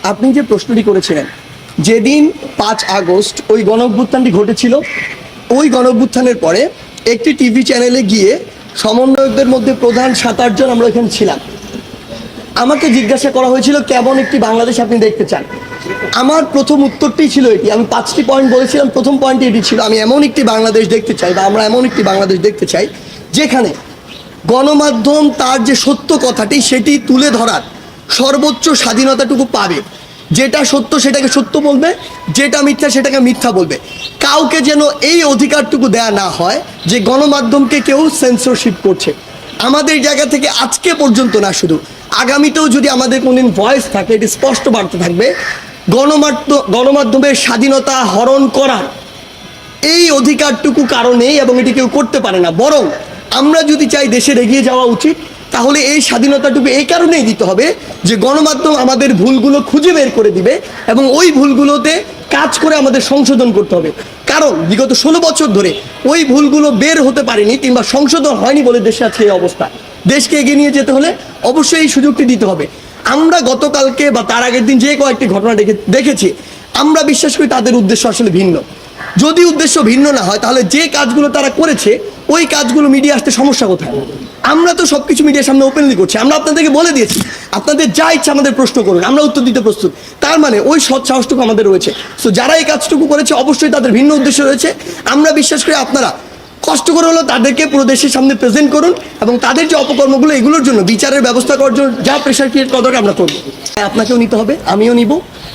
আপনি যে প্রশ্নটি করেছিলেন, যেদিন 5 আগস্ট ওই গণঅভ্যুত্থানটি ঘটেছিল, ওই গণঅভ্যুত্থানের পরে একটি টিভি চ্যানেলে গিয়ে সমন্বয়কদের মধ্যে প্রধান 7-8 জন আমরা এখানে ছিলাম। আমাকে জিজ্ঞাসা করা হয়েছিল কেমন একটি বাংলাদেশ আপনি দেখতে চান। আমার প্রথম উত্তরটি ছিল এটি। আমি 5টি পয়েন্ট বলেছিলাম। প্রথম পয়েন্টটি এটি ছিল, আমি এমন একটি বাংলাদেশ দেখতে চাই, বা আমরা এমন একটি বাংলাদেশ দেখতে চাই যেখানে গণমাধ্যম তার যে সত্য কথাটি সেটি তুলে ধরার সর্বোচ্চ স্বাধীনতাটুকু পাবে। যেটা সত্য সেটাকে সত্য বলবে, যেটা মিথ্যা সেটাকে মিথ্যা বলবে। কাউকে যেন এই অধিকারটুকু দেয়া না হয় যে গণমাধ্যমকে কেউ সেন্সরশিপ করছে। আমাদের জায়গা থেকে আজকে পর্যন্ত না, শুধু আগামীতেও যদি আমাদের কোনদিন ভয়েস থাকে, এটি স্পষ্ট বার্তা থাকবে, গণমাধ্যমের স্বাধীনতা হরণ করার এই অধিকারটুকু কারণেই, এবং এটি কেউ করতে পারে না। বরং আমরা যদি চাই দেশের এগিয়ে যাওয়া উচিত, তাহলে এই স্বাধীনতাটুকু এই কারণেই দিতে হবে যে গণমাধ্যম আমাদের ভুলগুলো খুঁজে বের করে দিবে এবং ওই ভুলগুলোতে কাজ করে আমাদের সংশোধন করতে হবে। কারণ বিগত 16 বছর ধরে ওই ভুলগুলো বের হতে পারেনি কিংবা সংশোধন হয়নি বলে দেশে আছে এই অবস্থা। দেশকে এগিয়ে নিয়ে যেতে হলে অবশ্যই এই সুযোগটি দিতে হবে। আমরা গতকালকে বা তার আগের দিন যে কয়েকটি ঘটনা দেখেছি, আমরা বিশ্বাস করি তাদের উদ্দেশ্য আসলে ভিন্ন। যদি উদ্দেশ্য ভিন্ন না হয়, তাহলে যে কাজগুলো তারা করেছে ওই কাজগুলো মিডিয়া আসতে সমস্যা কোথায়? আমরা তো সবকিছু মিডিয়ার সামনে ওপেনলি করছি। আমরা আপনাদেরকে বলে দিয়েছি, আপনাদের যা ইচ্ছা আমাদের প্রশ্ন করুন, আমরা উত্তর দিতে প্রস্তুত। তার মানে ওই সৎ সাহসটুকু আমাদের রয়েছে। সো যারা এই কাজটুকু করেছে অবশ্যই তাদের ভিন্ন উদ্দেশ্য রয়েছে। আমরা বিশ্বাস করি আপনারা কষ্ট করে হলো তাদেরকে পুরো দেশের সামনে প্রেজেন্ট করুন এবং তাদের যে অপকর্মগুলো এগুলোর জন্য বিচারের ব্যবস্থা করার জন্য যা প্রেশার ক্রিয়েট করা দরকার আমরা করবো। আপনাকেও নিতে হবে, আমিও নিব,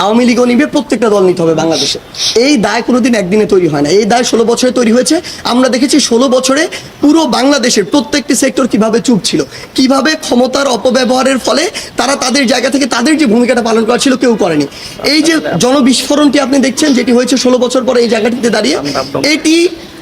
আওয়ামী লীগও নিবে, প্রত্যেকটা দল নিতে হবে বাংলাদেশে। এই দায় কোনোদিন একদিনে তৈরি হয় না। এই দায় 16 বছরে তৈরি হয়েছে। আমরা দেখেছি 16 বছরে পুরো বাংলাদেশের প্রত্যেকটি সেক্টর কিভাবে চুপ ছিল, কিভাবে ক্ষমতার অপব্যবহারের ফলে তারা তাদের জায়গা থেকে তাদের যে ভূমিকাটা পালন করা ছিল কেউ করেনি। এই যে জনবিস্ফোরণটি আপনি দেখছেন, যেটি হয়েছে 16 বছর পরে এই জায়গাটিতে দাঁড়িয়ে, এটি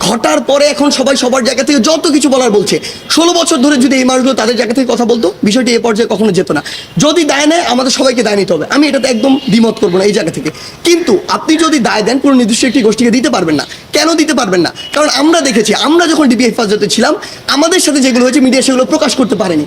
ঘটার পরে এখন সবাই সবার জায়গা থেকে যত কিছু বলার বলছে। 16 বছর ধরে যদি এই মানুষগুলো তাদের জায়গা থেকে কথা বলতো, বিষয়টি এ পর্যায়ে কখনো যেত না। যদি দায় নেয়, আমাদের সবাইকে দায় নিতে হবে। আমি এটাতে একদম দ্বিমত করবো না এই জায়গা থেকে। কিন্তু আপনি যদি দায় দেন, কোনো নির্দিষ্ট একটি গোষ্ঠীকে দিতে পারবেন না। কেন দিতে পারবেন না? কারণ আমরা দেখেছি, আমরা যখন ডিবি হেফাজতে ছিলাম, আমাদের সাথে যেগুলো হয়েছে মিডিয়া সেগুলো প্রকাশ করতে পারেনি।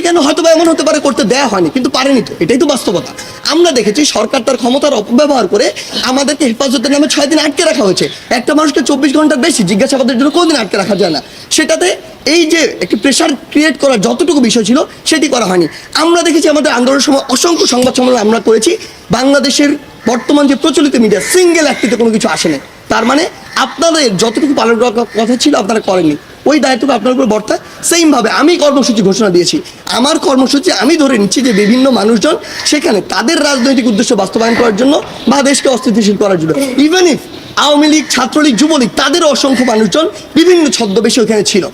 কেন? হয়তো বা এমন হতে পারে করতে দেয়া হয়নি, কিন্তু পারেনি তো, এটাই তো বাস্তবতা। আমরা দেখেছি সরকার তার ক্ষমতার অপব্যবহার করে আমাদেরকে হেফাজতের নামে 6 দিন আটকে রাখা হয়েছে। একটা মানুষকে 24 ঘন্টার বেশি জিজ্ঞাসাবাদের জন্য কোনদিন আটকে রাখা যায় না। সেটাতে এই যে একটি প্রেশার ক্রিয়েট করার যতটুকু বিষয় ছিল সেটি করা হয়নি। আমরা দেখেছি আমাদের আন্দোলনের সময় অসংখ্য সংবাদ সম্মেলন আমরা করেছি। বাংলাদেশের বর্তমান যে প্রচলিত মিডিয়া সিঙ্গেল একটিতে কোনো কিছু আসেনি। তার মানে আপনাদের যতটুকু পালন করার কথা ছিল আপনারা করেননি। ওই দায়িত্বটা আপনার উপর বর্তায়। সেমভাবে আমি কর্মসূচি ঘোষণা দিয়েছি। আমার কর্মসূচি আমি ধরে নিচ্ছি যে বিভিন্ন মানুষজন সেখানে তাদের রাজনৈতিক উদ্দেশ্য বাস্তবায়ন করার জন্য বা দেশকে অস্থিতিশীল করার জন্য, ইভেন ইফ আওয়ামী লীগ, ছাত্রলীগ, যুবলীগ, তাদেরও অসংখ্য মানুষজন বিভিন্ন ছদ্মবেশে ওখানে ছিল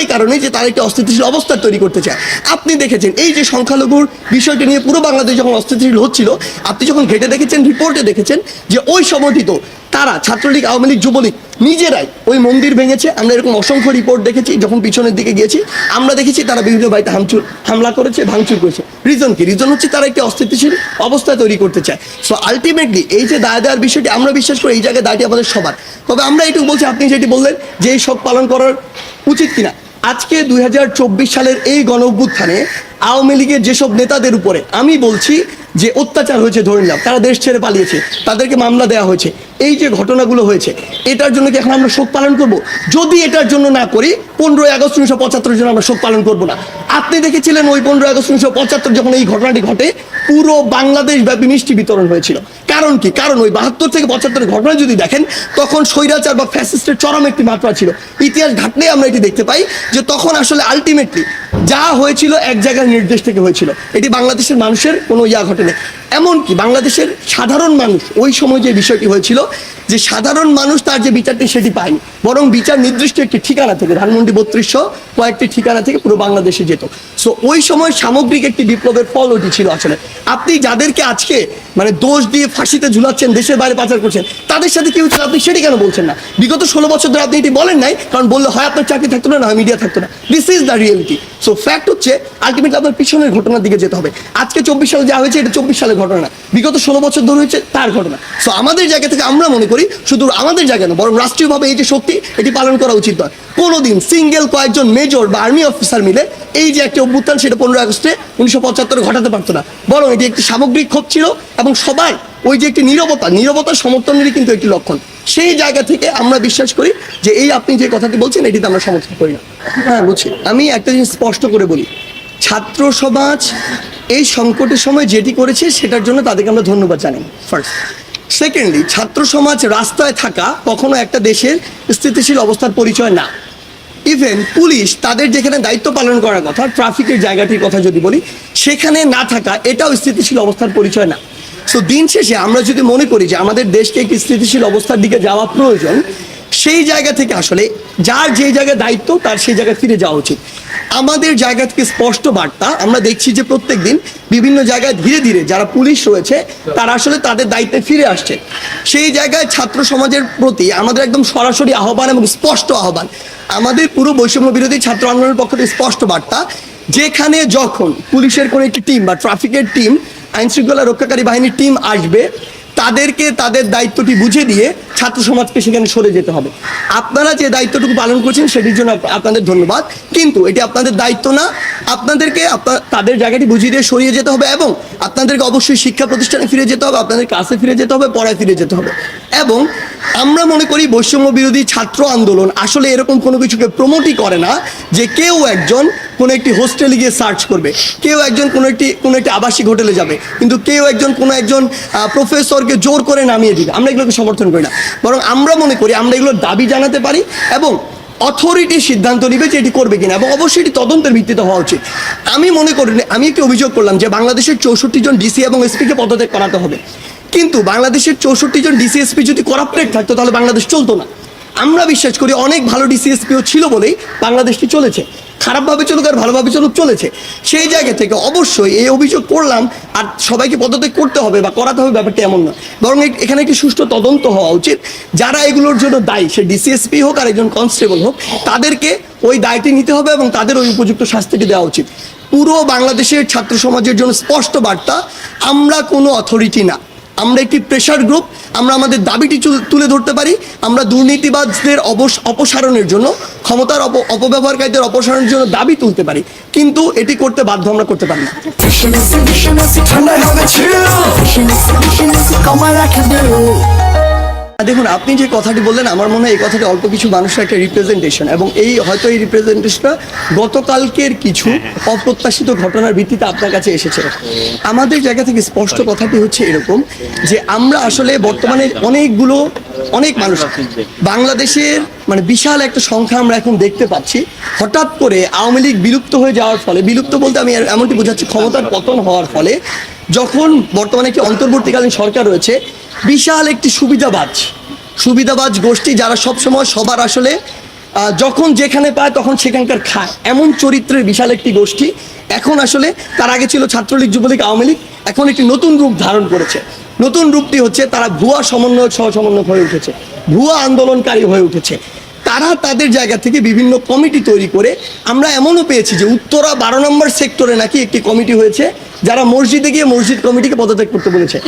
এই কারণে যে তারা একটি অস্থিতিশীল অবস্থা তৈরি করতে চায়। আপনি দেখেছেন এই যে সংখ্যালঘুর বিষয়টি নিয়ে পুরো বাংলাদেশ যখন অস্থিতিশীল হচ্ছিল, আপনি যখন ঘেটে দেখেছেন, রিপোর্টে দেখেছেন যে ওই সমর্থিত তারা ছাত্রলীগ, আওয়ামী লীগ, যুবলীগ নিজেরাই ওই মন্দির ভেঙেছে। আমরা এরকম অসংখ্য রিপোর্ট দেখেছি। যখন পিছনের দিকে গিয়েছি আমরা দেখেছি তারা বিভিন্ন বাড়িতে হামলা করেছে, ভাঙচুর করেছে। রিজন কি? রিজন হচ্ছে তারা একটি অস্থিতিশীল অবস্থা তৈরি করতে চায়। সো আলটিমেটলি এই যে দায় দেওয়ার বিষয়টি, আমরা বিশ্বাস করি এই জায়গায় দায়টি আমাদের সবার। তবে আমরা এটুকু বলছি, আপনি যেটি বললেন যে এই শোক পালন করার উচিত কিনা, আজকে 2024 সালের এই গণঅভ্যুত্থানে আওয়ামী লীগের যেসব নেতাদের উপরে আমি বলছি যে অত্যাচার হয়েছে, ধরে নিলাম তারা দেশ ছেড়ে পালিয়েছে, তাদেরকে মামলা দেওয়া হয়েছে, এই যে ঘটনাগুলো হয়েছে, এটার জন্য কি এখন আমরা শোক পালন করব? যদি এটার জন্য না করি, 15ই আগস্ট 1975 জন্য আমরা শোক পালন করব না। আপনি দেখেছিলেন ওই 15ই আগস্ট 1975 যখন এই ঘটনাটি ঘটে, পুরো বাংলাদেশ ব্যাপী মিষ্টি বিতরণ হয়েছিল। কারণ কি? কারণ ওই 72 থেকে 75 ঘটনা যদি দেখেন, তখন স্বৈরাচার বা ফ্যাসিস্টের চরম একটি মাত্রা ছিল। ইতিহাস ঘাটলেই আমরা এটি দেখতে পাই যে তখন আসলে আলটিমেটলি যা হয়েছিল এক জায়গার নির্দেশ থেকে হয়েছিল। এটি বাংলাদেশের মানুষের কোনো ঘটেনি। এমনকি বাংলাদেশের সাধারণ মানুষ ওই সময় যে বিষয়টি হয়েছিল, যে সাধারণ মানুষ তার যে বিচারটি সেটি পায়নি, বরং বিচার নির্দিষ্ট একটি ঠিকানা থেকে, ধানমন্ডি 3200 কয়েকটি ঠিকানা থেকে পুরো বাংলাদেশে যেত। সো ওই সময় সামগ্রিক একটি বিপ্লবের ফল ওটি ছিল। আসলে আপনি যাদেরকে আজকে মানে দোষ দিয়ে ফাঁসিতে ঝুলাচ্ছেন, দেশের বাইরে পাচার করছেন, তাদের সাথে কি হচ্ছিল আপনি সেটি কেন বলছেন না? বিগত 16 বছর ধরে আপনি এটি বলেন নাই, কারণ বললে হয় আপনার চাকরি থাকতো না, হয় মিডিয়া থাকতো না। This is the reality. So fact হচ্ছে আলটিমেটলি আপনার পিছনের ঘটনার দিকে যেতে হবে। আজকে 24 সালে যা হয়েছে এটা 24 সালে ঘটনা না, বিগত 16 বছর ধরে হচ্ছে তার ঘটনা। সো আমাদের জায়গা থেকে আমরা মনে করি শুধু আমাদের জায়গা না, বরং রাষ্ট্রীয়ভাবে এই যে শক্তি এটি পালন করা উচিত নয়। কোনোদিন সিঙ্গেল কয়েকজন মেজর বা আর্মি অফিসার মিলে এই যে একটি অভ্যুত্থান সেটা 15 আগস্টে 1975 ঘটাতে পারতো না, বরং এটি একটি সামগ্রিক ক্ষোভ ছিল এবং সবাই ওই যে একটি নীরবতার সমর্থনেরই কিন্তু একটি লক্ষণ। সেই জায়গা থেকে আমরা বিশ্বাস করি যে এই আপনি যে কথাটি বলছেন এটিতে আমরা সমর্থন করি না। হ্যাঁ বুঝছি, আমি একটা জিনিস স্পষ্ট করে বলি, ছাত্র সমাজ এই সংকটের সময় যেটি করেছে সেটার জন্য তাদেরকে আমরা ধন্যবাদ জানাই ফার্স্ট। সেকেন্ডলি, ছাত্র সমাজ রাস্তায় থাকা কখনো একটা দেশের স্থিতিশীল অবস্থার পরিচয় না। ইভেন পুলিশ তাদের যেখানে দায়িত্ব পালন করার কথা, ট্রাফিকের জায়গাটির কথা যদি বলি, সেখানে না থাকা এটাও স্থিতিশীল অবস্থার পরিচয় না। সো দিন শেষে আমরা যদি মনে করি যে আমাদের দেশকে একটি স্থিতিশীল অবস্থার দিকে যাওয়া প্রয়োজন, সেই জায়গা থেকে আসলে যার যে জায়গায় দায়িত্ব তার সেই জায়গায় ফিরে যাওয়া উচিত। আমাদের জায়গা থেকে স্পষ্ট বার্তা আমরা দেখছি যে প্রত্যেক দিন বিভিন্ন জায়গায় ধীরে ধীরে যারা পুলিশ রয়েছে তারা আসলে তাদের দায়িত্বে ফিরে আসছে। সেই জায়গায় ছাত্র সমাজের প্রতি আমাদের একদম সরাসরি আহ্বান এবং স্পষ্ট আহ্বান, আমাদের পুরো বৈষম্য বিরোধী ছাত্র আন্দোলনের পক্ষ থেকে স্পষ্ট বার্তা, যেখানে যখন পুলিশের কোনো একটি টিম বা ট্রাফিকের টিম, আইন শৃঙ্খলা রক্ষাকারী বাহিনীর টিম আসবে, তাদেরকে তাদের দায়িত্বটি বুঝে দিয়ে ছাত্র সমাজকে সেখানে সরে যেতে হবে। আপনারা যে দায়িত্বটুকু পালন করছেন সেটির জন্য আপনাদের ধন্যবাদ, কিন্তু এটি আপনাদের দায়িত্ব না। আপনাদেরকে তাদের জায়গাটি বুঝিয়ে দিয়ে সরিয়ে যেতে হবে এবং আপনাদেরকে অবশ্যই শিক্ষা প্রতিষ্ঠানে ফিরে যেতে হবে, আপনাদের কাছে ফিরে যেতে হবে, পড়ায় ফিরে যেতে হবে। এবং আমরা মনে করি বৈষম্য বিরোধী ছাত্র আন্দোলন আসলে এরকম কোনো কিছুকে প্রমোটই করে না যে কেউ একজন কোনো একটি হোস্টেলে গিয়ে সার্চ করবে, কেউ একজন কোনো একটি আবাসিক হোটেলে যাবে, কিন্তু কেউ একজন কোনো একজন প্রফেসরকে জোর করে নামিয়ে দিবে। আমরা এগুলোকে সমর্থন করি না, বরং আমরা মনে করি আমরা এগুলোর দাবি জানাতে পারি এবং অথরিটি সিদ্ধান্ত নিবে যে এটি করবে কিনা, এবং অবশ্যই এটি তদন্তের ভিত্তিতে হওয়া উচিত। আমি মনে করি, আমি একটি অভিযোগ করলাম যে বাংলাদেশের 64 জন ডিসি এবং এসপিকে পদত্যাগ করাতে হবে, কিন্তু বাংলাদেশের 64 জন ডিসি এসপি যদি করাপ্টেড থাকতো তাহলে বাংলাদেশ চলতো না। আমরা বিশ্বাস করি অনেক ভালো ডিসি এসপিও ছিল বলেই বাংলাদেশটি চলেছে, খারাপভাবে চলুক আর ভালোভাবে চলুক চলেছে। সেই জায়গা থেকে অবশ্যই এই অভিযোগ করলাম আর সবাইকে পদত্যাগ করতে হবে বা করাতে হবে ব্যাপারটা এমন না, বরং এখানে একটি সুষ্ঠু তদন্ত হওয়া উচিত। যারা এগুলোর জন্য দায়ী, সে ডিসিএসপি হোক আর একজন কনস্টেবল হোক, তাদেরকে ওই দায়টি নিতে হবে এবং তাদের ওই উপযুক্ত শাস্তিটি দেওয়া উচিত। পুরো বাংলাদেশের ছাত্র সমাজের জন্য স্পষ্ট বার্তা, আমরা কোনো অথরিটি না, আমরা একটি প্রেশার গ্রুপ। আমরা আমাদের দাবিটি তুলে ধরতে পারি, আমরা দুর্নীতিবাজদের অপসারণের জন্য, ক্ষমতার অপব্যবহারকারীদের অপসারণের জন্য দাবি তুলতে পারি, কিন্তু এটি করতে বাধ্য আমরা করতে পারি না। দেখুন, আপনি যে কথাটি বললেন আমার মনে হয় এই কথাটি অল্প কিছু মানুষের একটা রিপ্রেজেন্টেশন, এবং হয়তো এই রিপ্রেজেন্টেশনটা গতকালকের কিছু অপ্রত্যাশিত ঘটনার ভিত্তিতে আপনার কাছে এসেছে। আমাদের জায়গা থেকে স্পষ্ট কথাটি হচ্ছে এরকম যে আমরা আসলে বর্তমানে অনেক মানুষ বাংলাদেশের মানে বিশাল একটা সংখ্যা আমরা এখন দেখতে পাচ্ছি। হঠাৎ করে আওয়ামী লীগ বিলুপ্ত হয়ে যাওয়ার ফলে, বিলুপ্ত বলতে আমি এমনটি বোঝাচ্ছি ক্ষমতার পতন হওয়ার ফলে, যখন বর্তমানে একটি অন্তর্বর্তীকালীন সরকার রয়েছে, বিশাল একটি সুবিধাবাজ গোষ্ঠী যারা সবসময় সবার আসলে যখন যেখানে পায় তখন সেখানকার খায়, এমন চরিত্রের বিশাল একটি গোষ্ঠী এখন আসলে, তার আগে ছিল ছাত্রলীগ, যুবলীগ, আওয়ামী লীগ, এখন একটি নতুন রূপ ধারণ করেছে। নতুন রূপটি হচ্ছে তারা ভুয়া সমন্বয়ক সহ সমন্বয়ক হয়ে উঠেছে, ভুয়া আন্দোলনকারী হয়ে উঠেছে। তারা তাদের জায়গা থেকে বিভিন্ন কমিটি তৈরি করে, আমরা এমনও পেয়েছি যে উত্তরা 12 নম্বর সেক্টরে নাকি একটি কমিটি হয়েছে যারা মসজিদে গিয়ে মসজিদ কমিটিকে পদত্যাগ করতে বলেছে,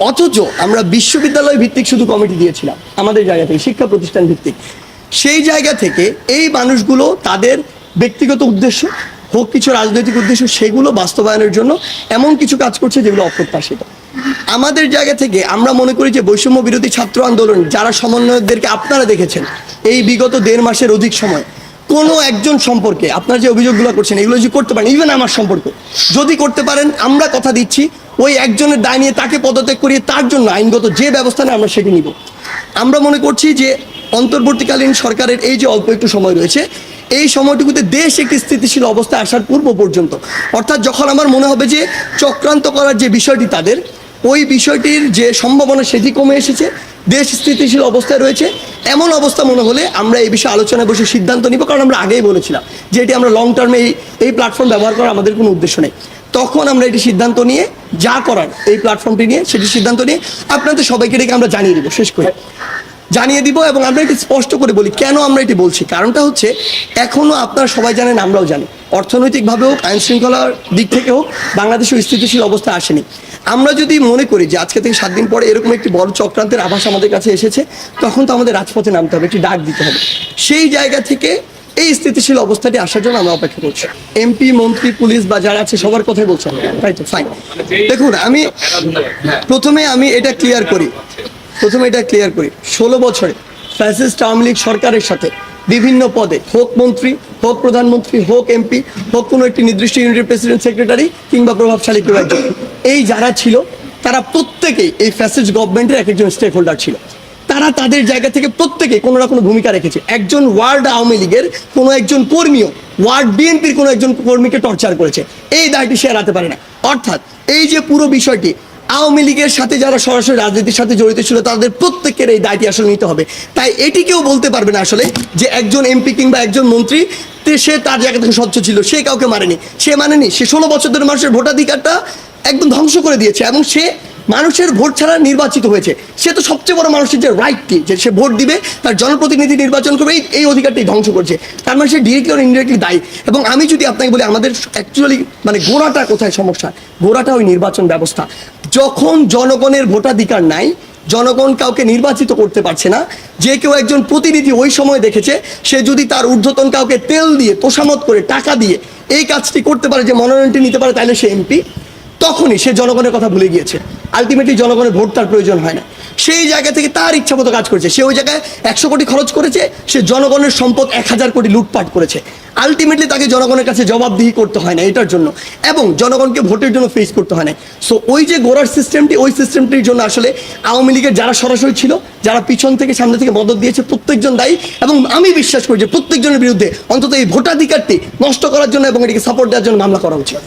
অথচ আমরা বিশ্ববিদ্যালয় ভিত্তিক শুধু কমিটি দিয়েছিলাম আমাদের জায়গা থেকে, শিক্ষা প্রতিষ্ঠান ভিত্তিক। সেই জায়গা থেকে এই মানুষগুলো তাদের ব্যক্তিগত উদ্দেশ্য হোক, কিছু রাজনৈতিক উদ্দেশ্য, সেগুলো বাস্তবায়নের জন্য এমন কিছু কাজ করছে যেগুলো অপ্রত্যাশিত। আমাদের জায়গা থেকে আমরা মনে করি যে বৈষম্য বিরোধী ছাত্র আন্দোলন যারা সমন্বয়কদেরকে আপনারা দেখেছেন এই বিগত 1.5 মাসের অধিক সময়, কোনো একজন সম্পর্কে আপনারা যে অভিযোগগুলো করছেন এগুলো যদি করতে পারেন, ইভেন আমার সম্পর্কে যদি করতে পারেন, আমরা কথা দিচ্ছি ওই একজনের দায় নিয়ে তাকে পদত্যাগ করিয়ে তার জন্য আইনগত যে ব্যবস্থা নেয় আমরা সেটি নিব। আমরা মনে করছি যে অন্তর্বর্তীকালীন সরকারের এই যে অল্প একটু সময় রয়েছে, এই সময়টুকুতে দেশ একটি স্থিতিশীল অবস্থায় আসার পূর্ব পর্যন্ত, অর্থাৎ যখন আমার মনে হবে যে চক্রান্ত করার যে বিষয়টি তাদের, ওই বিষয়টির যে সম্ভাবনা সেটি কমে এসেছে, দেশ স্থিতিশীল অবস্থায় রয়েছে, এমন অবস্থা মনে হলে আমরা এই বিষয়ে আলোচনায় বসে সিদ্ধান্ত নিব। কারণ আমরা আগেই বলেছিলাম যে এটি আমরা লং টার্মে এই প্ল্যাটফর্ম ব্যবহার করার আমাদের কোনো উদ্দেশ্য নেই। তখন আমরা এটি সিদ্ধান্ত নিয়ে যা করার এই প্ল্যাটফর্মটি নিয়ে সেটি সিদ্ধান্ত নিয়ে আপনাদের সবাইকে ডেকে আমরা জানিয়ে দিব, শেষ করে জানিয়ে দিব। এবং আমরা এটি স্পষ্ট করে বলি কেন আমরা এটি বলছি, কারণটা হচ্ছে এখনো আপনারা সবাই জানেন, আমরাও জানি, অর্থনৈতিকভাবে হোক, আইন শৃঙ্খলার দিক থেকে হোক, বাংলাদেশে স্থিতিশীল অবস্থা আসেনি। আমরা যদি মনে করি যে আজকে থেকে 7 দিন পরে এরকম একটি বড় চক্রান্তের আভাস আমাদের কাছে এসেছে, তখন তো আমাদের রাজপথে নামতে হবে, একটি ডাক দিতে হবে। সেই জায়গা থেকে এই স্থিতিশীল অবস্থাটি আসার জন্য আমরা অপেক্ষা করছি। এমপি, মন্ত্রী, পুলিশ বা যারা আছে সবার কথাই বলছেন, তাই তো ফাইন। দেখুন, প্রথমে আমি এটা ক্লিয়ার করি 16 বছরে ফ্যাসিস্ট আওয়ামী লীগ সরকারের সাথে বিভিন্ন পদে, হোক মন্ত্রী, হোক প্রধানমন্ত্রী, হোক এমপি, হোক কোনো একটি নির্দিষ্ট ইউনিটের প্রেসিডেন্ট, সেক্রেটারি কিংবা প্রভাবশালী কেউ একজন, এই যারা ছিল তারা প্রত্যেকেই এই ফ্যাসিস্ট গভর্নমেন্টের এক একজন স্টেক হোল্ডার ছিল। তারা তাদের জায়গা থেকে প্রত্যেকে কোনো না কোনো ভূমিকা রেখেছে। একজন ওয়ার্ড আওয়ামী লীগের কোনো একজন কর্মীও ওয়ার্ড বিএনপির কোনো একজন কর্মীকে টর্চার করেছে, এই দায়টি সে এড়াতে পারে না। অর্থাৎ এই যে পুরো বিষয়টি, আওয়ামী লীগের সাথে যারা সরাসরি রাজনীতির সাথে জড়িত ছিল তাদের প্রত্যেকের এই দায়টি আসলে নিতে হবে। তাই এটি কেউ বলতে পারবে না আসলে যে একজন এমপি কিংবা একজন মন্ত্রী সে তার জায়গা থেকে স্বচ্ছ ছিল, সে কাউকে মারেনি, সে মানেনি, সে 16 বছর ধরে মানুষের ভোটাধিকারটা একদম ধ্বংস করে দিয়েছে এবং সে মানুষের ভোট ছাড়া নির্বাচিত হয়েছে। সে তো সবচেয়ে বড় মানুষের যে রাইটটি, যে সে ভোট দিবে, তার জনপ্রতিনিধি নির্বাচন করবে, এই অধিকারটি ধ্বংস করছে। তার মানে সে ডিরেক্টলি আর ইনডিরেক্টলি দায়ী। এবং আমি যদি আপনাকে বলি আমাদের অ্যাকচুয়ালি মানে গোড়াটা কোথায় সমস্যা, গোড়াটা ওই নির্বাচন ব্যবস্থা। যখন জনগণের ভোটাধিকার নাই, জনগণ কাউকে নির্বাচিত করতে পারছে না, যে কেউ একজন প্রতিনিধি ওই সময় দেখেছে সে যদি তার ঊর্ধ্বতন কাউকে তেল দিয়ে, তোষামত করে, টাকা দিয়ে এই কাজটি করতে পারে, যে মনোনয়নটি নিতে পারে, তাহলে সে এমপি। তখনই সে জনগণের কথা ভুলে গিয়েছে। আলটিমেটলি জনগণের ভোট তার প্রয়োজন হয় না। সেই জায়গা থেকে তার ইচ্ছা মতো কাজ করেছে। সে ওই জায়গায় 100 কোটি খরচ করেছে, সে জনগণের সম্পদ 1000 কোটি লুটপাট করেছে। আলটিমেটলি তাকে জনগণের কাছে জবাবদিহি করতে হয় না এটার জন্য, এবং জনগণকে ভোটের জন্য ফেস করতে হয় না। সো ওই যে গোড়ার সিস্টেমটি, ওই সিস্টেমটির জন্য আসলে আওয়ামী লীগের যারা সরাসরি ছিল, যারা পিছন থেকে সামনে থেকে মদত দিয়েছে, প্রত্যেকজন দায়ী। এবং আমি বিশ্বাস করি যে প্রত্যেকজনের বিরুদ্ধে অন্তত এই ভোটাধিকারটি নষ্ট করার জন্য এবং এটিকে সাপোর্ট দেওয়ার জন্য মামলা করা উচিত।